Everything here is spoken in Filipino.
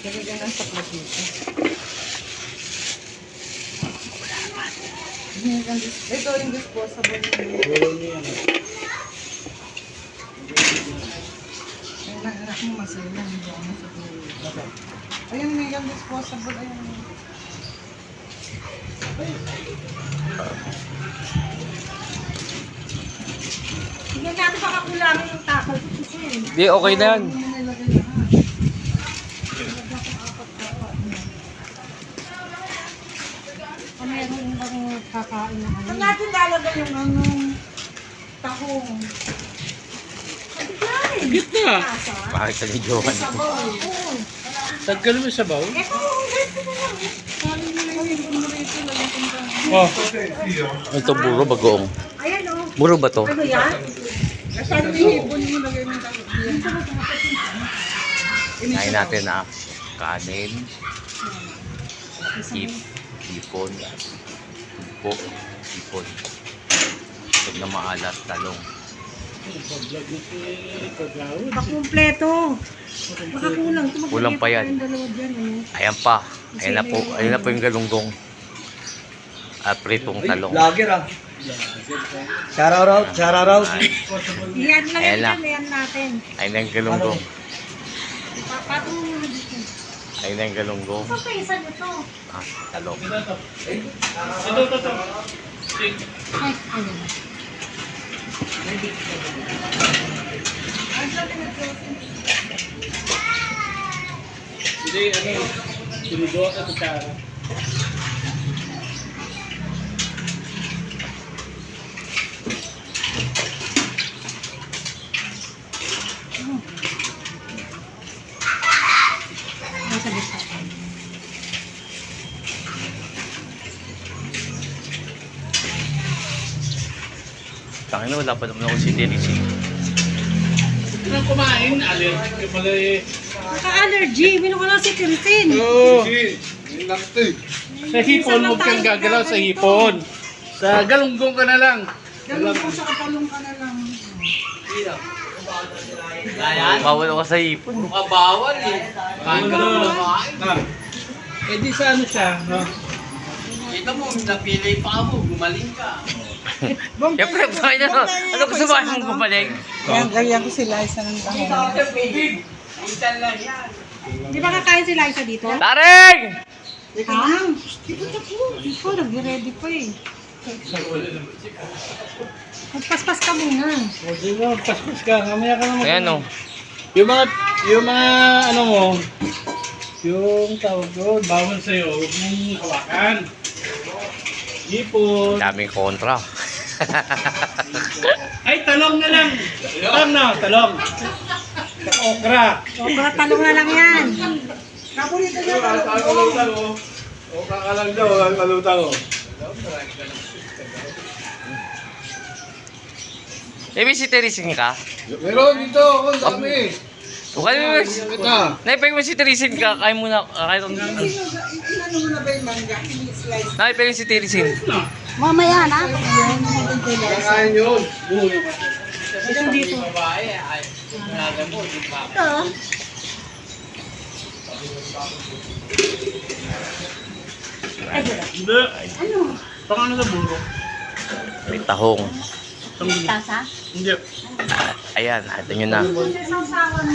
Nilagyan ng saklat dito. Ito yung disposable niya. Ay, anak mo masaya. Hindi ako masaya. Ayun, may yung disposable. Ayun. Hindi natin pakakulangin yung takal. Di, okay na yan. Meron bang kakain na ano? Saan natin lalagay yung tahong? Gitna. Bakit sa ni Johan? Taggal mo sa baw. Ito, Oh. Ito buro bagoong. ayan o. Buro ba to? Ano yan? Saan yung hipon mo lagay ng tawag? Kain natin na kanin, hipon, tupo, hipon. Huwag na maalat, talong. Makumpleto. Makakulang. Kulang pa yan. Yung dalawa dyan, Ayan pa. Ayan na po yung galunggong. At pritong talong. Vlogger ah. Shout out. Yan lang Ayan yan, na. yan natin. Ayan na yung galunggong. Patong mo na dito. Ayan na yung galunggong. Ito pa isa nito. Talong. Ay, ayun. Hindi, sinudo at kutsara. Nasa lista. Tangin na, wala pa naman ako si Denisi. Nang kumain, allergic ka pala eh. Naka-allergy. Minum ko lang si Tintin. Oo. Sa hipon, huwag kang gagalaw sa hipon. Sa galunggong ka na lang. Ganun po sa katalong ka na lang. Bawal ako sa ipon. Bawal eh. Eh di sa ano siya, no? Kita mo, napili pa mo, gumaling ka. Siyempre, bakit na? Ano gusto ba mong gumaling? Ganyan ko sila isa ng kahon. Minsan lang yan. Di ba kakain si Liza dito? Taring! Ang? Dito ko. Ikaw, nag-ready pa eh. Magpaspas ka muna. O di ba, paspas ka. Kamaya ka naman. Ayan o. Yung mga ano mo, yung tawag doon, bawal sa'yo, huwag mong hawakan. Hipon. Daming kontra. Ay, talong na lang. Talong. Okra. Okra, talong na lang yan. Paborito niya Kalutang. O kakalang daw, kalutang. May si Teresin ka? Meron dito, ang dami. Ukay mo Kita. Naipay mo si Teresin ka. Kain mo na. Inano mo na ba yung mangga? Slice. Naipay mo si Teresin. Mamaya na. Kakain yun. Hanggang dito. Ito. Hindi. Ano? Pang ano na buro? May tahong. Tasa? Hindi. Ayan, ito nyo na. Sa sausawan mo.